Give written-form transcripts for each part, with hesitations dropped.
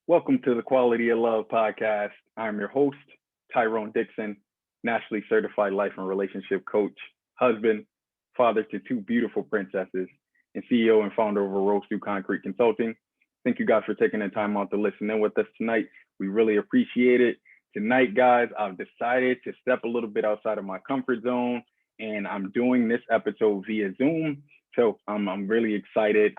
Welcome to the Quality of Love podcast. I'm your host, Tyrone Dixon, nationally certified life and relationship coach, husband, father to two beautiful princesses, and CEO and founder of Rose Through Concrete Consulting. Thank you guys for taking the time out to listen in with us tonight. We really appreciate it. Tonight, guys, I've decided to step a little bit outside of my comfort zone, and I'm doing this episode via Zoom. So I'm really excited.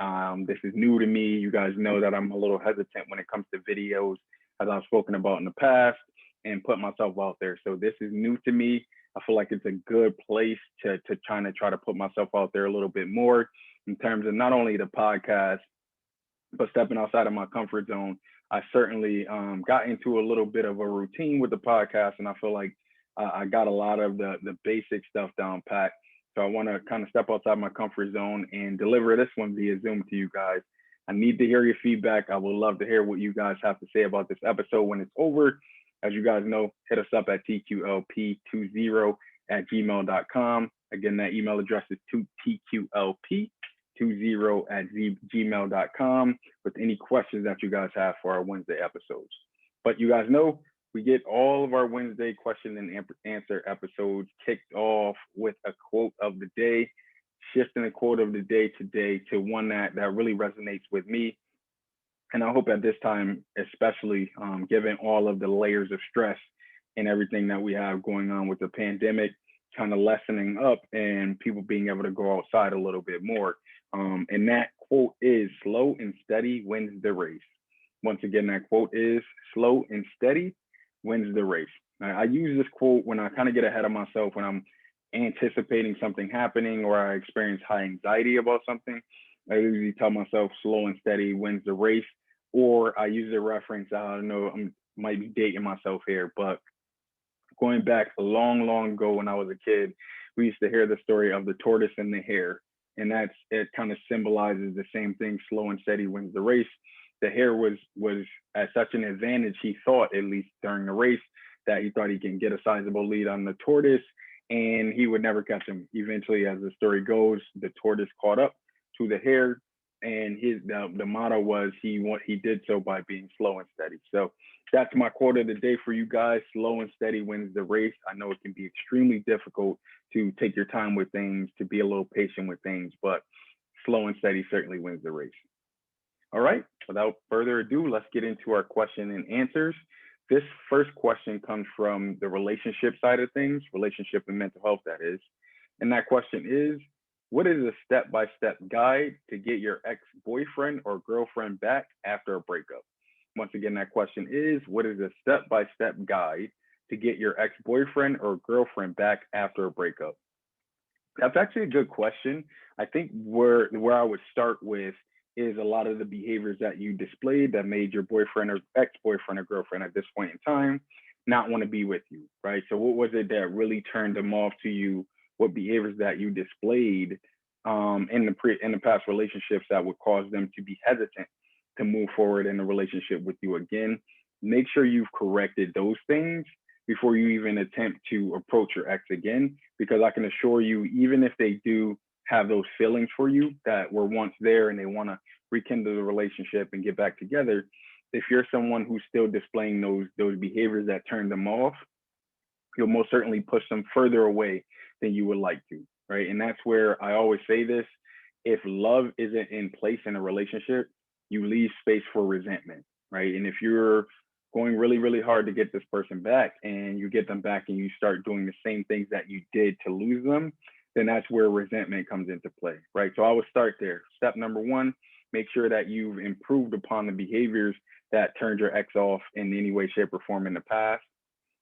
This is new to me. You guys know that I'm a little hesitant when it comes to videos, as I've spoken about in the past, and put myself out there. So this is new to me. I feel like it's a good place to try to put myself out there a little bit more in terms of not only the podcast, but stepping outside of my comfort zone. I certainly got into a little bit of a routine with the podcast, and I feel like I got a lot of the basic stuff down pat. So I want to kind of step outside my comfort zone and deliver this one via Zoom to you guys. I need to hear your feedback. I would love to hear what you guys have to say about this episode when it's over. As you guys know, hit us up at tqlp20@gmail.com. Again, that email address is tqlp20@gmail.com with any questions that you guys have for our Wednesday episodes. But you guys know, we get all of our Wednesday question and answer episodes kicked off with a quote of the day, shifting the quote of the day today to one that really resonates with me. And I hope at this time, especially given all of the layers of stress and everything that we have going on with the pandemic, kind of lessening up and people being able to go outside a little bit more. And that quote is slow and steady wins the race. Once again, that quote is slow and steady wins the race. I use this quote when I kind of get ahead of myself, when I'm anticipating something happening or I experience high anxiety about something. I usually tell myself slow and steady wins the race, or I use a reference. I don't know, I might be dating myself here, but going back a long, long ago when I was a kid, we used to hear the story of the tortoise and the hare. And it kind of symbolizes the same thing, slow and steady wins the race. The hare was at such an advantage, he thought, at least during the race, that he thought he can get a sizable lead on the tortoise and he would never catch him. Eventually, as the story goes, the tortoise caught up to the hare, and the motto was he did so by being slow and steady. So that's my quote of the day for you guys. Slow and steady wins the race. I know it can be extremely difficult to take your time with things, to be a little patient with things, but slow and steady certainly wins the race. All right, without further ado, let's get into our question and answers. This first question comes from the relationship side of things, relationship and mental health, that is. And that question is, what is a step-by-step guide to get your ex-boyfriend or girlfriend back after a breakup? Once again, that question is, what is a step-by-step guide to get your ex-boyfriend or girlfriend back after a breakup? That's actually a good question. I think where I would start with is a lot of the behaviors that you displayed that made your boyfriend or ex-boyfriend or girlfriend at this point in time not want to be with you, right? So what was it that really turned them off to you? What behaviors that you displayed in the past relationships that would cause them to be hesitant to move forward in a relationship with you again? Make sure you've corrected those things before you even attempt to approach your ex again, because I can assure you, even if they do have those feelings for you that were once there and they want to rekindle the relationship and get back together, if you're someone who's still displaying those behaviors that turn them off, you'll most certainly push them further away than you would like to, right? And that's where I always say this: if love isn't in place in a relationship, you leave space for resentment, right? And if you're going really, really hard to get this person back and you get them back and you start doing the same things that you did to lose them, then that's where resentment comes into play, right? So I would start there. Step number one, make sure that you've improved upon the behaviors that turned your ex off in any way, shape, or form in the past.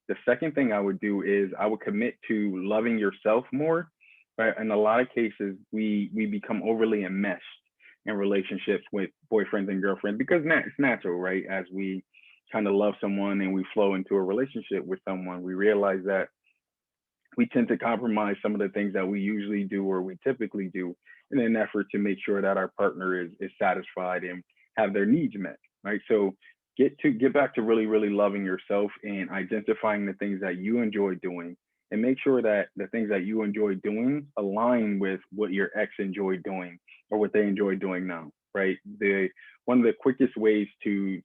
The second thing I would do is I would commit to loving yourself more, right? In a lot of cases, we become overly enmeshed in relationships with boyfriends and girlfriends because it's natural, right? As we kind of love someone and we flow into a relationship with someone, we realize that we tend to compromise some of the things that we usually do or we typically do in an effort to make sure that our partner is satisfied and have their needs met, right? So get back to really, really loving yourself and identifying the things that you enjoy doing, and make sure that the things that you enjoy doing align with what your ex enjoyed doing or what they enjoy doing now, right? One of the quickest ways to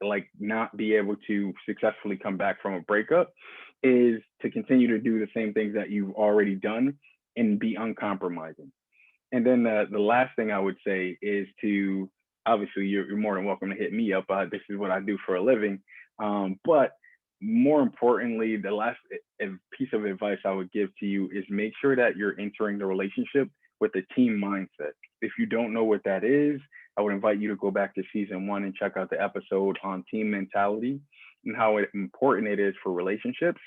like not be able to successfully come back from a breakup is to continue to do the same things that you've already done and be uncompromising. And then the last thing I would say is to, obviously you're more than welcome to hit me up. This is what I do for a living. But more importantly, the last piece of advice I would give to you is make sure that you're entering the relationship with a team mindset. If you don't know what that is, I would invite you to go back to season 1 and check out the episode on team mentality and how important it is for relationships.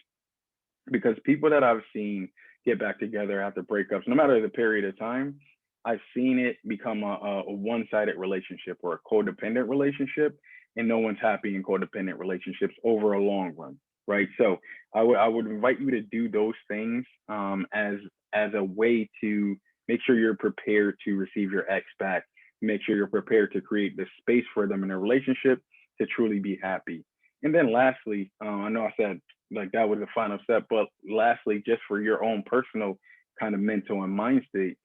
Because people that I've seen get back together after breakups, no matter the period of time, I've seen it become a one-sided relationship or a codependent relationship, and no one's happy in codependent relationships over a long run, right? So I would invite you to do those things as a way to make sure you're prepared to receive your ex back. Make sure you're prepared to create the space for them in a relationship to truly be happy. And then lastly, I know I said like that was the final step, but lastly, just for your own personal kind of mental and mind state,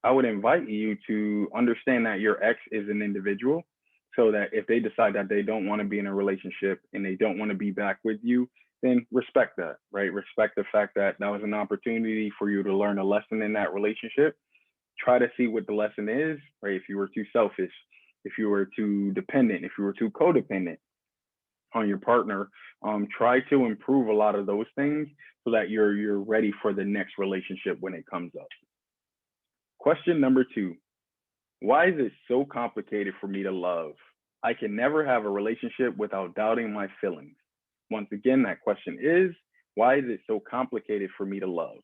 I would invite you to understand that your ex is an individual, so that if they decide that they don't want to be in a relationship and they don't want to be back with you, then respect that, right? Respect the fact that that was an opportunity for you to learn a lesson in that relationship. Try to see what the lesson is, right? If you were too selfish, if you were too dependent, if you were too codependent on your partner, try to improve a lot of those things so that you're ready for the next relationship when it comes up. Question number 2, why is it so complicated for me to love? I can never have a relationship without doubting my feelings. Once again, that question is, why is it so complicated for me to love?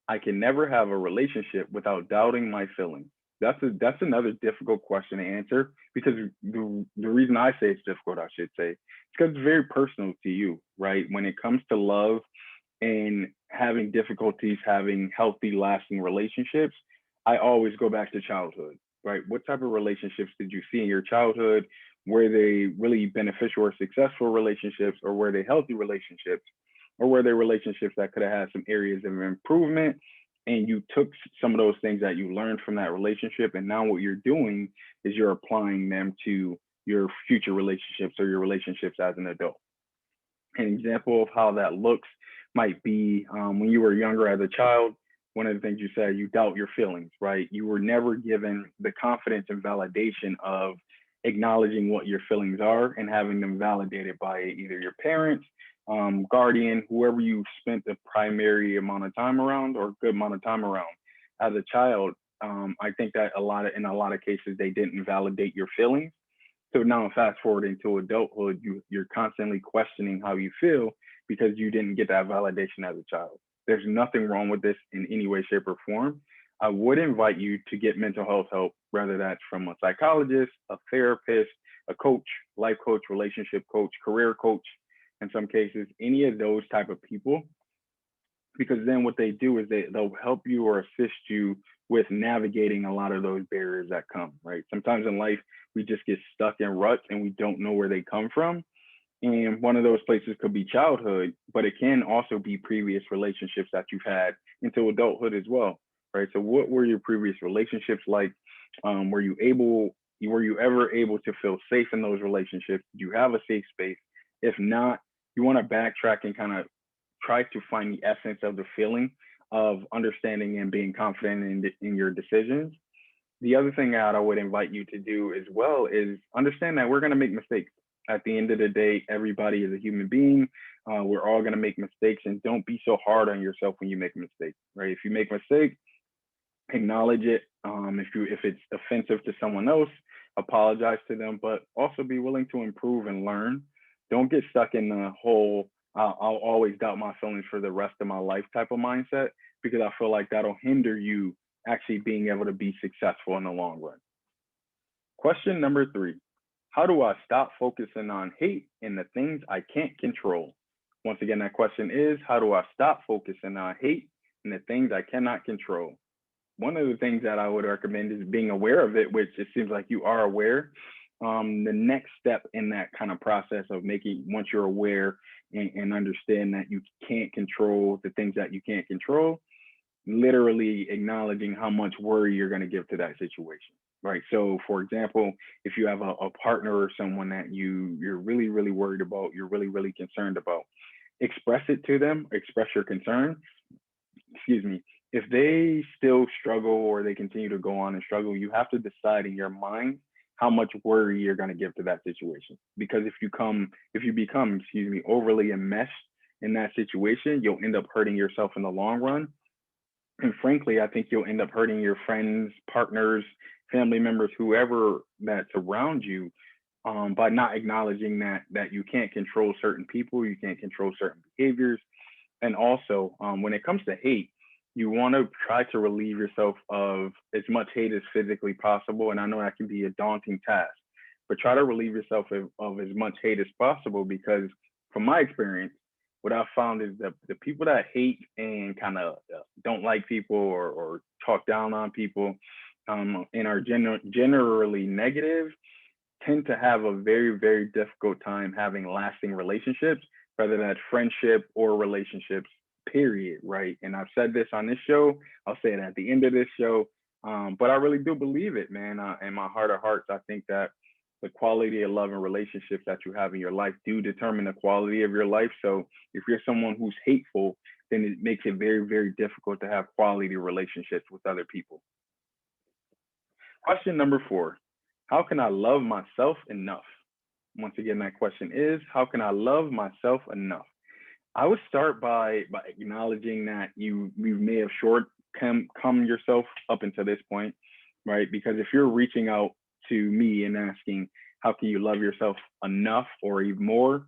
I can never have a relationship without doubting my feelings. That's another difficult question to answer, because the reason I say it's difficult, I should say, it's because it's very personal to you, right? When it comes to love and having difficulties having healthy, lasting relationships, I always go back to childhood, right? What type of relationships did you see in your childhood? Were they really beneficial or successful relationships, or were they healthy relationships? Or were there relationships that could have had some areas of improvement, and you took some of those things that you learned from that relationship, and now what you're doing is you're applying them to your future relationships or your relationships as an adult? An example of how that looks might be when you were younger as a child. One of the things you said, you doubt your feelings, right? You were never given the confidence and validation of acknowledging what your feelings are and having them validated by either your parents, guardian, whoever you spent the primary amount of time around or a good amount of time around. As a child, I think that in a lot of cases, they didn't validate your feelings. So now fast forward into adulthood, you're constantly questioning how you feel because you didn't get that validation as a child. There's nothing wrong with this in any way, shape, or form. I would invite you to get mental health help, whether that's from a psychologist, a therapist, a coach, life coach, relationship coach, career coach, in some cases, any of those type of people, because then what they do is they'll help you or assist you with navigating a lot of those barriers that come, right? Sometimes in life, we just get stuck in ruts and we don't know where they come from. And one of those places could be childhood, but it can also be previous relationships that you've had into adulthood as well, right? So what were your previous relationships like? Were you ever able to feel safe in those relationships? Do you have a safe space? If not, you want to backtrack and kind of try to find the essence of the feeling of understanding and being confident in your decisions. The other thing that I would invite you to do as well is understand that we're going to make mistakes. At the end of the day, everybody is a human being. We're all going to make mistakes, and don't be so hard on yourself when you make a mistake, right? If you make a mistake, acknowledge it. If it's offensive to someone else, apologize to them, but also be willing to improve and learn. Don't get stuck in the whole I'll always doubt my feelings for the rest of my life type of mindset, because I feel like that'll hinder you actually being able to be successful in the long run. Question number 3, how do I stop focusing on hate and the things I can't control? Once again, that question is, how do I stop focusing on hate and the things I cannot control? One of the things that I would recommend is being aware of it, which it seems like you are aware. The next step in that kind of process of once you're aware and understand that you can't control the things that you can't control, literally acknowledging how much worry you're going to give to that situation. right? So for example, if you have a partner or someone that you're really, really worried about, you're really, really concerned about, express it to them, express your concern, excuse me. If they still struggle or they continue to go on and struggle, you have to decide in your mind how much worry you're going to give to that situation. Because if you become, excuse me, overly enmeshed in that situation, you'll end up hurting yourself in the long run. And frankly, I think you'll end up hurting your friends, partners, family members, whoever that's around you, by not acknowledging that you can't control certain people, you can't control certain behaviors. And also, when it comes to hate, you want to try to relieve yourself of as much hate as physically possible. And I know that can be a daunting task, but try to relieve yourself of as much hate as possible, because from my experience, what I've found is that the people that hate and kind of don't like people, or talk down on people, and are generally negative, tend to have a very, very difficult time having lasting relationships, whether that's friendship or relationships, period, right? And I've said this on this show, I'll say it at the end of this show, but I really do believe it, man. In my heart of hearts, I think that the quality of love and relationships that you have in your life do determine the quality of your life. So if you're someone who's hateful, then it makes it very, very difficult to have quality relationships with other people. Question number 4. How can I love myself enough? Once again, that question is, how can I love myself enough? I would start by acknowledging that you may have come yourself up until this point, right? Because if you're reaching out to me and asking, how can you love yourself enough or even more?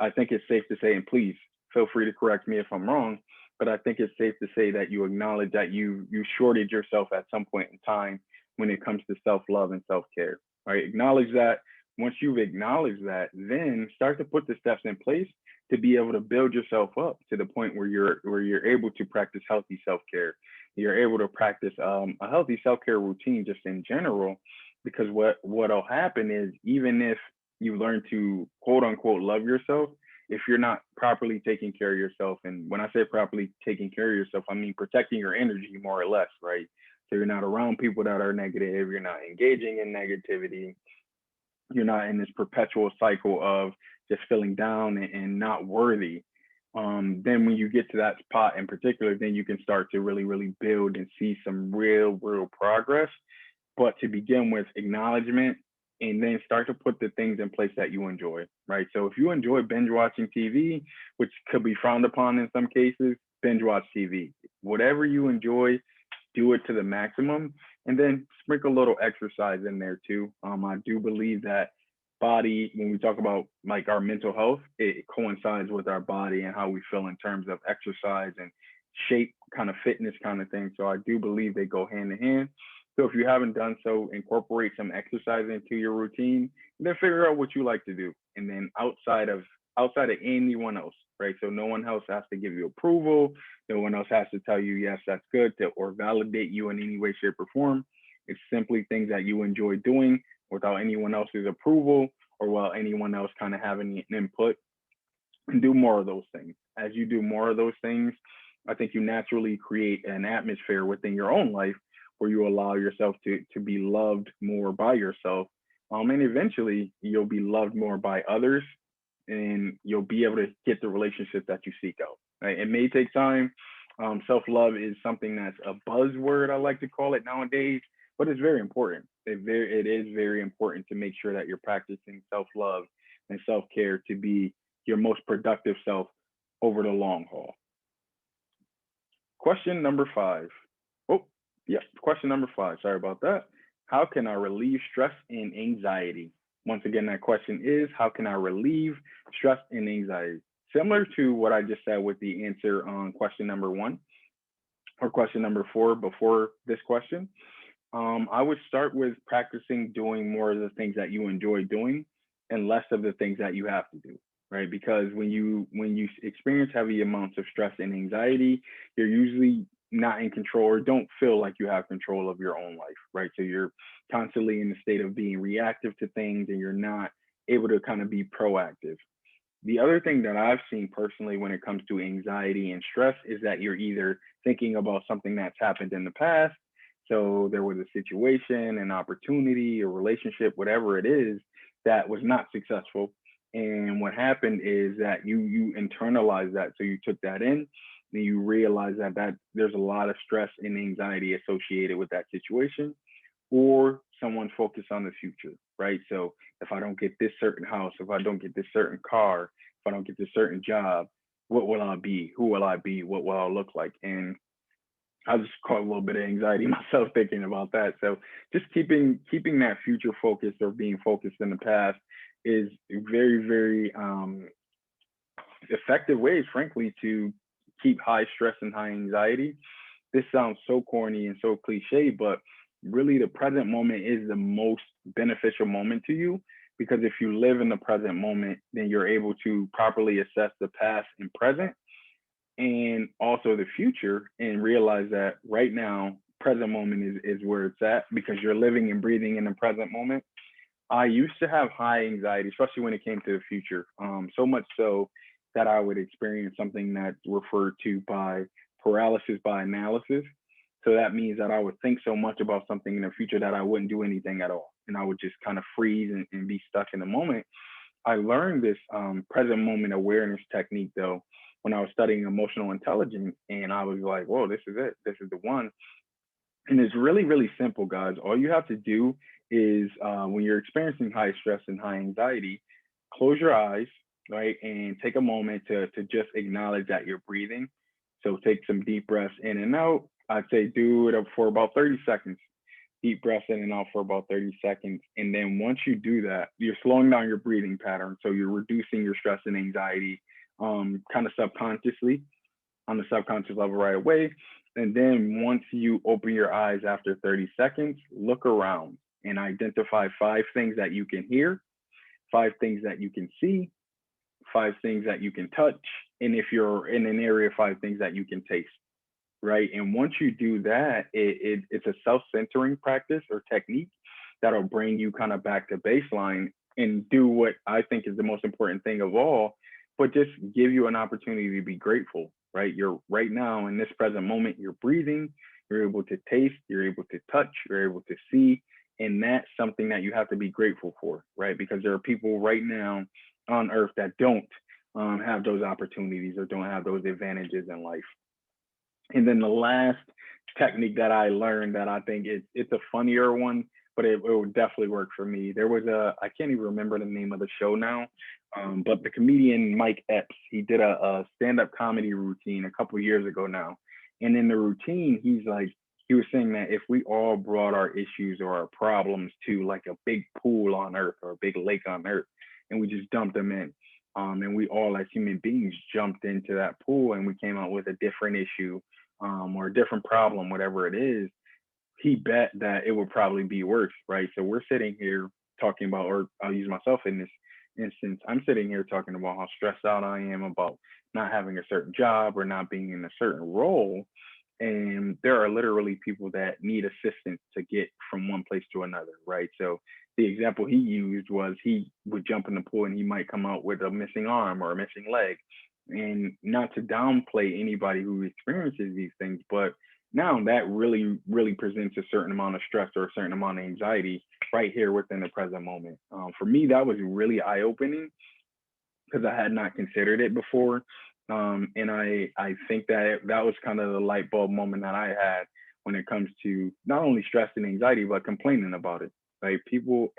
I think it's safe to say, and please feel free to correct me if I'm wrong, but I think it's safe to say that you acknowledge that you shorted yourself at some point in time when it comes to self-love and self-care, right? Acknowledge that. Once you've acknowledged that, then start to put the steps in place to be able to build yourself up to the point where you're able to practice healthy self-care. You're able to practice a healthy self-care routine just in general, because what'll happen is, even if you learn to quote unquote love yourself, if you're not properly taking care of yourself, and when I say properly taking care of yourself, I mean protecting your energy more or less, right? So you're not around people that are negative, you're not engaging in negativity, you're not in this perpetual cycle of just feeling down and not worthy. Then when you get to that spot in particular, then you can start to really, really build and see some real, real progress. But to begin with, acknowledgement, and then start to put the things in place that you enjoy, right? So if you enjoy binge watching TV, which could be frowned upon in some cases, binge watch TV. Whatever you enjoy, do it to the maximum, and then sprinkle a little exercise in there too. I do believe that body, when we talk about like our mental health, it coincides with our body and how we feel in terms of exercise and shape, kind of fitness kind of thing. So I do believe they go hand in hand. So if you haven't done so, incorporate some exercise into your routine, and then figure out what you like to do. And then outside of anyone else, right? So no one else has to give you approval. No one else has to tell you, yes, that's good, or validate you in any way, shape, or form. It's simply things that you enjoy doing without anyone else's approval, or while anyone else kind of having an input. And do more of those things. As you do more of those things, I think you naturally create an atmosphere within your own life where you allow yourself to be loved more by yourself. And eventually you'll be loved more by others, and you'll be able to get the relationship that you seek out. Right? It may take time. Self-love is something that's a buzzword, I like to call it nowadays, but it's very important. It is very important to make sure that you're practicing self-love and self-care to be your most productive self over the long haul. Question number 5. Oh, yeah, question number 5. Sorry about that. How can I relieve stress and anxiety? Once again, that question is, how can I relieve stress and anxiety? Similar to what I just said with the answer on question number 1 or question number 4 before this question, I would start with practicing doing more of the things that you enjoy doing and less of the things that you have to do, right? Because when you experience heavy amounts of stress and anxiety, you're usually not in control, or don't feel like you have control of your own life, right? So you're constantly in a state of being reactive to things, and you're not able to kind of be proactive. The other thing that I've seen personally when it comes to anxiety and stress is that you're either thinking about something that's happened in the past, So there was a situation, an opportunity, a relationship, whatever it is, that was not successful. And what happened is that you internalized that. So you took that in, and you realize that there's a lot of stress and anxiety associated with that situation, or someone focused on the future, right? So if I don't get this certain house, if I don't get this certain car, if I don't get this certain job, what will I be? Who will I be? What will I look like? And I just caught a little bit of anxiety myself thinking about that. So just keeping that future focused or being focused in the past is very, very effective ways, frankly, to keep high stress and high anxiety. This sounds so corny and so cliche, but really the present moment is the most beneficial moment to you, because if you live in the present moment, then you're able to properly assess the past and present and also the future, and realize that right now, present moment is where it's at, because you're living and breathing in the present moment. I used to have high anxiety, especially when it came to the future. So much so that I would experience something that's referred to by paralysis by analysis. So that means that I would think so much about something in the future that I wouldn't do anything at all. And I would just kind of freeze and be stuck in the moment. I learned this present moment awareness technique, though, when I was studying emotional intelligence. And I was like, whoa, this is it. This is the one. And it's really, really simple, guys. All you have to do is when you're experiencing high stress and high anxiety, close your eyes, right? And take a moment to just acknowledge that you're breathing. So take some deep breaths in and out. I'd say do it for about 30 seconds. Deep breaths in and out for about 30 seconds. And then once you do that, you're slowing down your breathing pattern. So you're reducing your stress and anxiety kind of subconsciously, on the subconscious level right away. And then once you open your eyes after 30 seconds, look around and identify 5 things that you can hear, 5 things that you can see, 5 things that you can touch, and if you're in an area, 5 things that you can taste, right? And once you do that, it's a self-centering practice or technique that'll bring you kind of back to baseline and do what I think is the most important thing of all, but just give you an opportunity to be grateful, right? You're right now in this present moment, you're breathing, you're able to taste, you're able to touch, you're able to see. And that's something that you have to be grateful for, right? Because there are people right now on earth that don't have those opportunities or don't have those advantages in life. And then the last technique that I learned that I think it's a funnier one, but it would definitely work for me. There was I can't even remember the name of the show now, but the comedian Mike Epps, he did a stand-up comedy routine a couple years ago now. And in the routine, he was saying that if we all brought our issues or our problems to like a big pool on earth or a big lake on earth, and we just dumped them in, and we all as human beings jumped into that pool and we came out with a different issue, or a different problem, whatever it is, he bet that it would probably be worse, right? So we're sitting here talking about, or I'll use myself in this instance, I'm sitting here talking about how stressed out I am about not having a certain job or not being in a certain role. And there are literally people that need assistance to get from one place to another, right? So the example he used was he would jump in the pool and he might come out with a missing arm or a missing leg. And not to downplay anybody who experiences these things, but now that really, really presents a certain amount of stress or a certain amount of anxiety right here within the present moment. For me, that was really eye-opening because I had not considered it before. And I think that was kind of the light bulb moment that I had when it comes to not only stress and anxiety, but complaining about it. Right?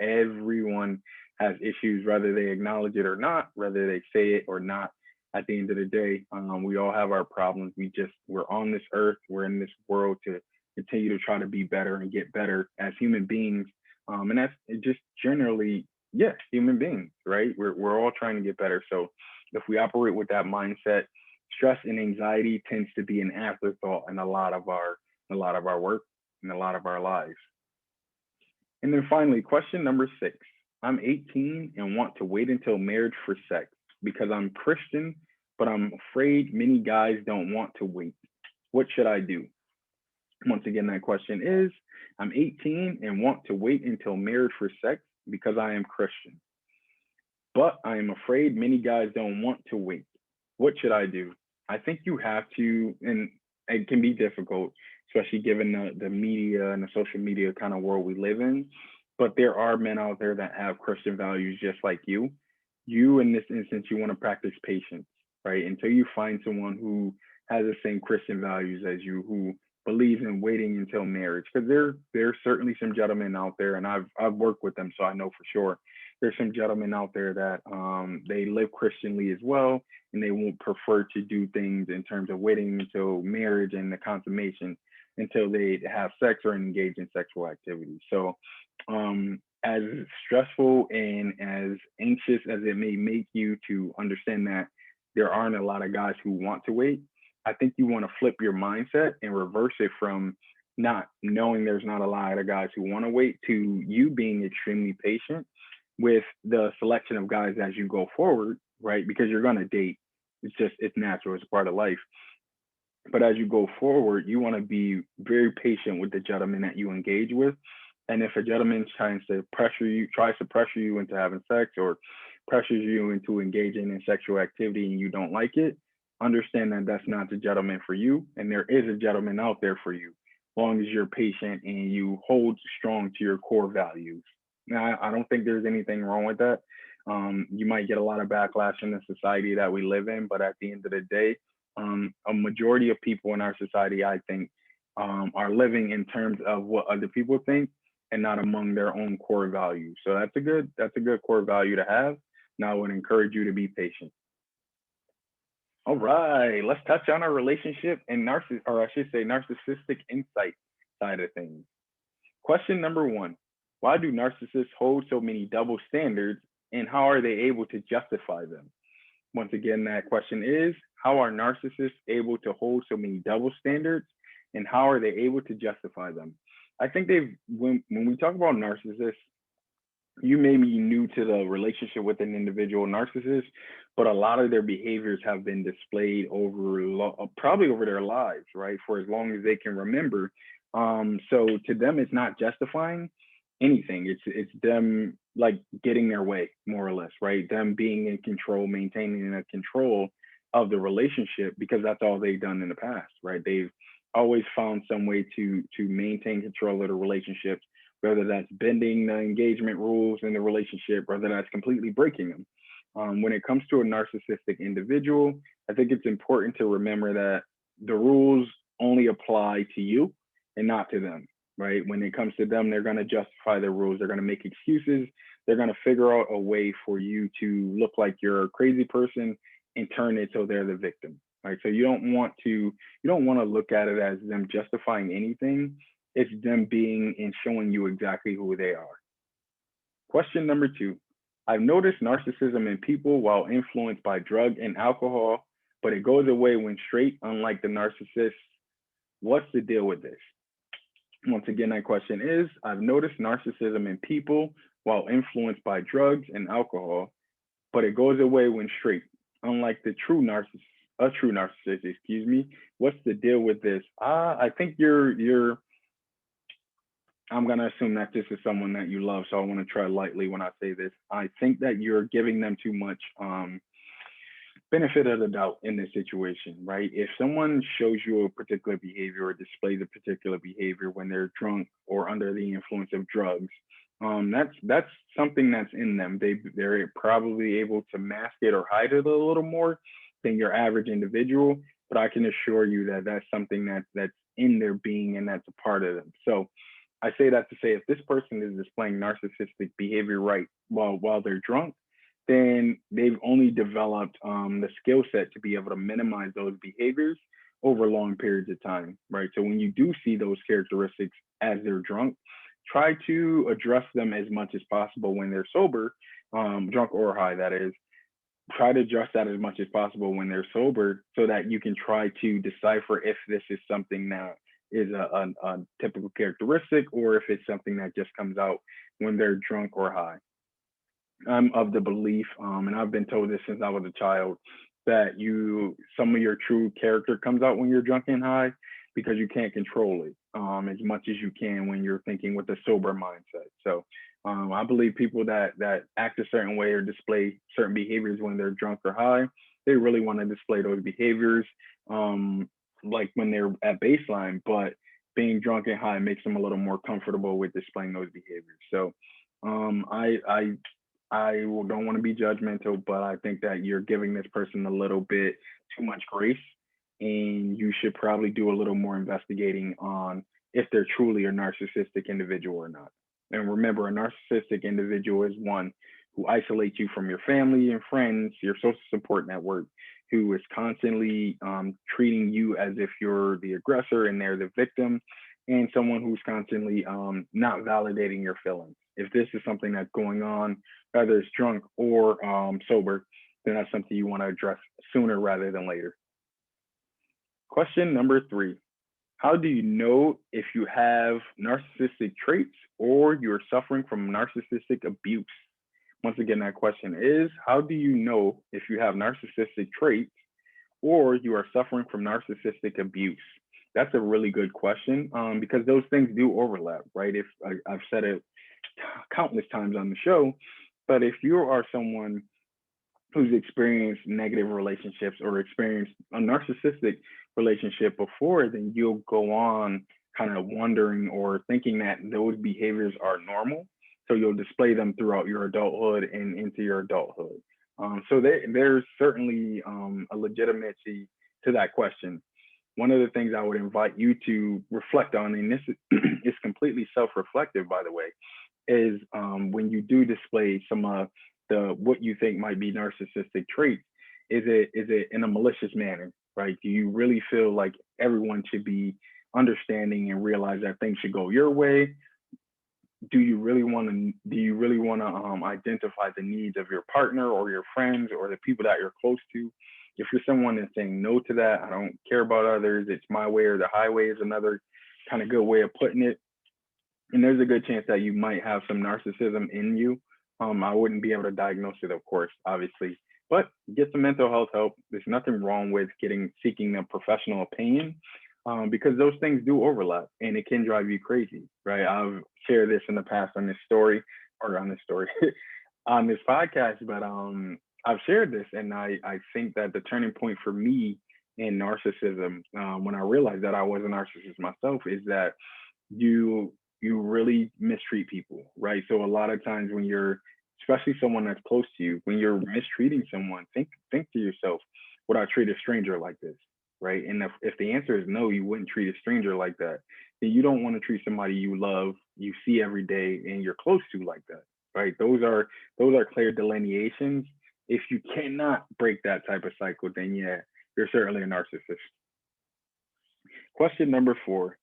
Everyone has issues, whether they acknowledge it or not, whether they say it or not. At the end of the day, we all have our problems. We're on this earth, we're in this world to continue to try to be better and get better as human beings. And that's just generally, yes, human beings, right? We're all trying to get better. So if we operate with that mindset, stress and anxiety tends to be an afterthought in a lot of our work and a lot of our lives. And then finally, question number 6. I'm 18 and want to wait until marriage for sex because I'm Christian, but I'm afraid many guys don't want to wait. What should I do? Once again, that question is, I'm 18 and want to wait until marriage for sex because I am Christian, but I am afraid many guys don't want to wait. What should I do? I think you have to, and it can be difficult, especially given the media and the social media kind of world we live in. But there are men out there that have Christian values just like you. You, in this instance, you want to practice patience, right? Until you find someone who has the same Christian values as you, who believes in waiting until marriage. Because there's certainly some gentlemen out there, and I've worked with them, so I know for sure. There's some gentlemen out there that they live Christianly as well, and they won't prefer to do things in terms of waiting until marriage and the consummation until they have sex or engage in sexual activity. So, as stressful and as anxious as it may make you to understand that there aren't a lot of guys who want to wait, I think you want to flip your mindset and reverse it from not knowing there's not a lot of guys who want to wait to you being extremely patient with the selection of guys as you go forward, right? Because you're going to date. It's natural. It's a part of life. But as you go forward, you want to be very patient with the gentleman that you engage with. And if a gentleman tries to pressure you into having sex or pressures you into engaging in sexual activity and you don't like it, understand that that's not the gentleman for you. And there is a gentleman out there for you, as long as you're patient and you hold strong to your core values. Now, I don't think there's anything wrong with that. You might get a lot of backlash in the society that we live in, but at the end of the day, a majority of people in our society, I think, are living in terms of what other people think and not among their own core values. So that's a good core value to have. Now I would encourage you to be patient. All right, let's touch on our relationship and narcissistic insight side of things. Question number one: why do narcissists hold so many double standards, and how are they able to justify them? Once again, that question is, how are narcissists able to hold so many double standards, and how are they able to justify them? I think when we talk about narcissists, you may be new to the relationship with an individual narcissist, but a lot of their behaviors have been displayed probably over their lives, right? For as long as they can remember. So to them, it's not justifying anything. It's them like getting their way, more or less, right? Them being in control, maintaining the control of the relationship because that's all they've done in the past, right? They've always found some way to maintain control of the relationships, whether that's bending the engagement rules in the relationship, whether that's completely breaking them. When it comes to a narcissistic individual, I think it's important to remember that the rules only apply to you and not to them, right? When it comes to them, they're going to justify their rules. They're going to make excuses. They're going to figure out a way for you to look like you're a crazy person and turn it so they're the victim, right? So you don't want to look at it as them justifying anything. It's them being and showing you exactly who they are. Question number two: I've noticed narcissism in people while influenced by drug and alcohol, but it goes away when straight, unlike the narcissist. What's the deal with this? Once again, that question is, I've noticed narcissism in people while influenced by drugs and alcohol, but it goes away when straight, unlike a true narcissist, excuse me. What's the deal with this? I think I'm going to assume that this is someone that you love, so I want to try lightly when I say this. I think that you're giving them too much benefit of the doubt in this situation, right? If someone shows you a particular behavior or displays a particular behavior when they're drunk or under the influence of drugs, that's something that's in them. They're probably able to mask it or hide it a little more than your average individual, but I can assure you that that's something that's in their being and that's a part of them. So I say that to say, if this person is displaying narcissistic behavior right while they're drunk, then they've only developed the skill set to be able to minimize those behaviors over long periods of time, right? So when you do see those characteristics as they're drunk, try to address them as much as possible when they're sober, drunk or high, that is. Try to address that as much as possible when they're sober so that you can try to decipher if this is something that is a typical characteristic or if it's something that just comes out when they're drunk or high. I'm of the belief, and I've been told this since I was a child, that some of your true character comes out when you're drunk and high because you can't control it as much as you can when you're thinking with a sober mindset. So I believe people that act a certain way or display certain behaviors when they're drunk or high, they really want to display those behaviors like when they're at baseline. But being drunk and high makes them a little more comfortable with displaying those behaviors. So um, I I don't want to be judgmental, but I think that you're giving this person a little bit too much grace, and you should probably do a little more investigating on if they're truly a narcissistic individual or not. And remember, a narcissistic individual is one who isolates you from your family and friends, your social support network, who is constantly treating you as if you're the aggressor and they're the victim, and someone who's constantly not validating your feelings. If this is something that's going on, whether it's drunk or sober, then that's something you want to address sooner rather than later. Question number 3. How do you know if you have narcissistic traits or you're suffering from narcissistic abuse? Once again, that question is, how do you know if you have narcissistic traits or you are suffering from narcissistic abuse? That's a really good question, because those things do overlap, right? If I've said it countless times on the show, but if you are someone who's experienced negative relationships or experienced a narcissistic relationship before, then you'll go on kind of wondering or thinking that those behaviors are normal. So you'll display them throughout your adulthood and into your adulthood. So there's certainly a legitimacy to that question. One of the things I would invite you to reflect on, and this is completely self-reflective, by the way, is when you do display some of the what you think might be narcissistic traits, is it in a malicious manner, right? Do you really feel like everyone should be understanding and realize that things should go your way? Do you really want to identify the needs of your partner or your friends or the people that you're close to? If you're someone that's saying no to that, I don't care about others, it's my way or the highway is another kind of good way of putting it. And there's a good chance that you might have some narcissism in you. I wouldn't be able to diagnose it, of course, obviously, but get some mental health help. There's nothing wrong with seeking a professional opinion, because those things do overlap and it can drive you crazy, right? I've shared this in the past on this story or on this story on this podcast, but I've shared this, and I think that the turning point for me in narcissism, when I realized that I was a narcissist myself, is that you you really mistreat people, right? So a lot of times when you're, especially someone that's close to you, when you're mistreating someone, think to yourself, would I treat a stranger like this, right? And if the answer is no, you wouldn't treat a stranger like that. Then you don't want to treat somebody you love, you see every day, and you're close to like that, right? Those are clear delineations. If you cannot break that type of cycle, then yeah, you're certainly a narcissist. Question number 4.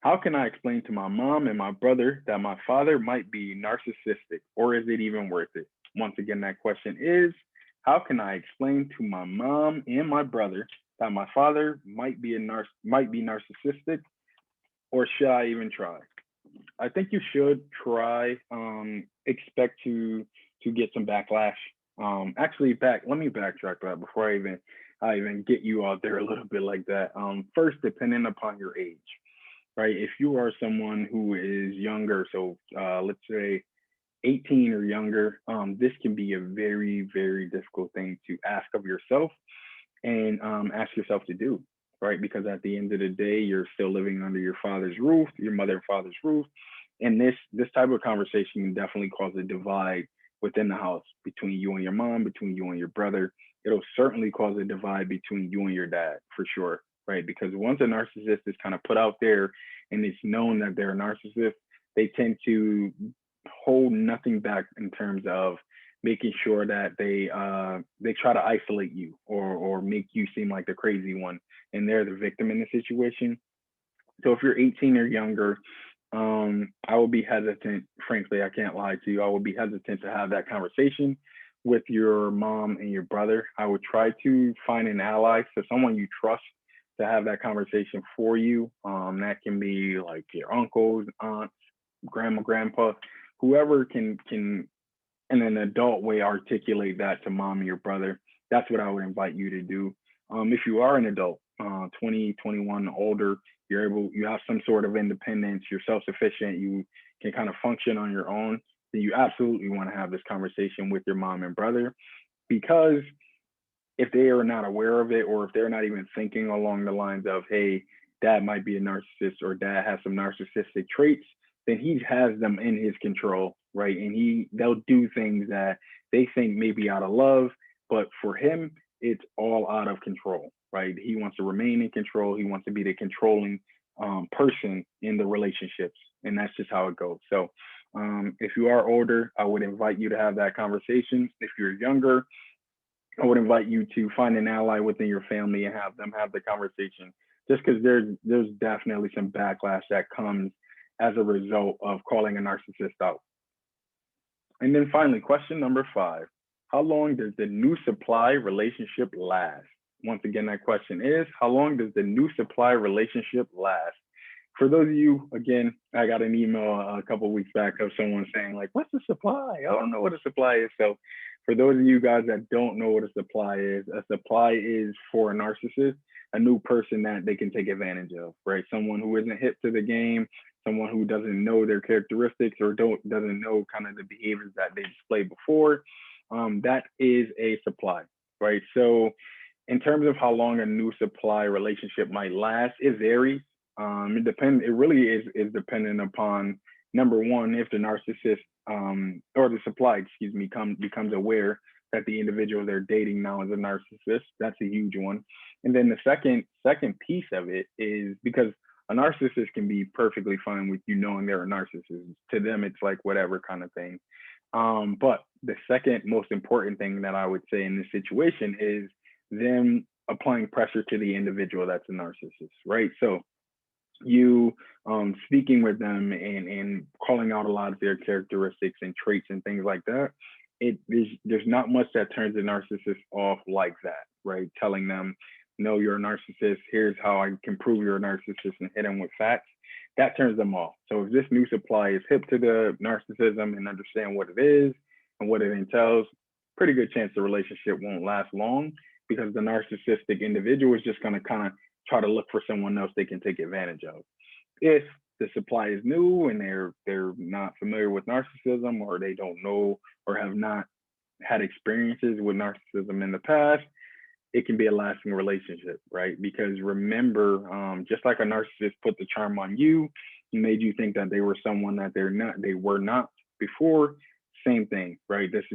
How can I explain to my mom and my brother that my father might be narcissistic, or is it even worth it? Once again, that question is, how can I explain to my mom and my brother that my father might be narcissistic, or should I even try? I think you should try. Expect to get some backlash. Let me backtrack that before I even get you out there a little bit like that. First, depending upon your age, right? If you are someone who is younger, so let's say 18 or younger, this can be a very, very difficult thing to ask of yourself and ask yourself to do, right? Because at the end of the day, you're still living under your father's roof, your mother and father's roof, and this type of conversation can definitely cause a divide within the house between you and your mom, between you and your brother. It'll certainly cause a divide between you and your dad for sure, right? Because once a narcissist is kind of put out there and it's known that they're a narcissist, they tend to hold nothing back in terms of making sure that they try to isolate you or make you seem like the crazy one and they're the victim in the situation. So if you're 18 or younger, I would be hesitant. Frankly, I can't lie to you. I would be hesitant to have that conversation with your mom and your brother. I would try to find an ally, so someone you trust to have that conversation for you. That can be like your uncles, aunts, grandma, grandpa, whoever can in an adult way articulate that to mom and your brother. That's what I would invite you to do. If you are an adult, 20, 21, older, you have some sort of independence, you're self-sufficient, you can kind of function on your own, then you absolutely want to have this conversation with your mom and brother. Because if they are not aware of it, or if they're not even thinking along the lines of, hey, dad might be a narcissist or dad has some narcissistic traits, then he has them in his control, right? And they'll do things that they think may be out of love, but for him, it's all out of control, right? He wants to remain in control. He wants to be the controlling person in the relationships, and that's just how it goes. So, if you are older, I would invite you to have that conversation. If you're younger, I would invite you to find an ally within your family and have them have the conversation. Just because there's definitely some backlash that comes as a result of calling a narcissist out. And then finally, question number 5. How long does the new supply relationship last? Once again, that question is, how long does the new supply relationship last? For those of you, again, I got an email a couple of weeks back of someone saying like, what's a supply? I don't know what a supply is. So for those of you guys that don't know what a supply is for a narcissist, a new person that they can take advantage of, right? Someone who isn't hip to the game, someone who doesn't know their characteristics or doesn't know kind of the behaviors that they displayed before. That is a supply, right? So in terms of how long a new supply relationship might last, it varies. It depends. It really is dependent upon, number one, if the narcissist or the supply, becomes aware that the individual they're dating now is a narcissist. That's a huge one. And then the second piece of it is because a narcissist can be perfectly fine with you knowing they're a narcissist. To them, it's like whatever kind of thing. But the second most important thing that I would say in this situation is them applying pressure to the individual that's a narcissist, right? So you speaking with them and calling out a lot of their characteristics and traits and things like that, there's not much that turns the narcissist off like that, right? Telling them, no, you're a narcissist, here's how I can prove you're a narcissist, and hit them with facts, that turns them off. So if this new supply is hip to the narcissism and understand what it is and what it entails, pretty good chance the relationship won't last long, because the narcissistic individual is just going to kind of try to look for someone else they can take advantage of. If the supply is new and they're not familiar with narcissism, or they don't know or have not had experiences with narcissism in the past, it can be a lasting relationship, right? Because remember, just like a narcissist put the charm on you and made you think that they were someone that they were not before, same thing, right? This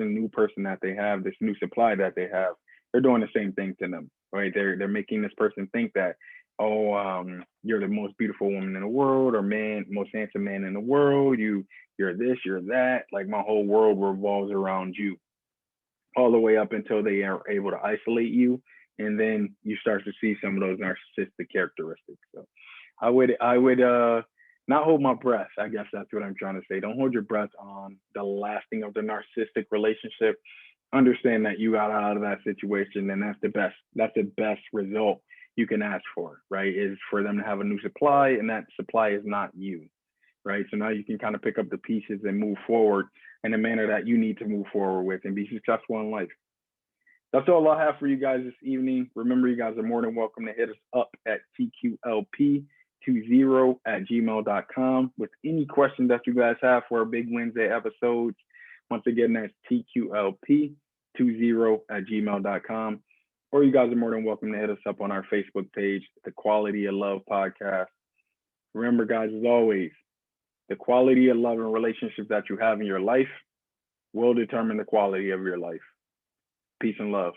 new person that they have, this new supply that they have, they're doing the same thing to them, right? They're making this person think that, you're the most beautiful woman in the world, or most handsome man in the world. You're this, you're that. Like, my whole world revolves around you, all the way up until they are able to isolate you, and then you start to see some of those narcissistic characteristics. So I would not hold my breath. I guess that's what I'm trying to say. Don't hold your breath on the lasting of the narcissistic relationship. Understand that you got out of that situation, and that's the best result you can ask for, right? Is for them to have a new supply, and that supply is not you, right? So now you can kind of pick up the pieces and move forward in a manner that you need to move forward with and be successful in life. That's all I have for you guys this evening. Remember, you guys are more than welcome to hit us up at tqlp20@gmail.com with any questions that you guys have for our Big Wednesday episodes. Once again, that's tqlp20@gmail.com. Or you guys are more than welcome to hit us up on our Facebook page, The Quality of Love Podcast. Remember, guys, as always, the quality of love and relationships that you have in your life will determine the quality of your life. Peace and love.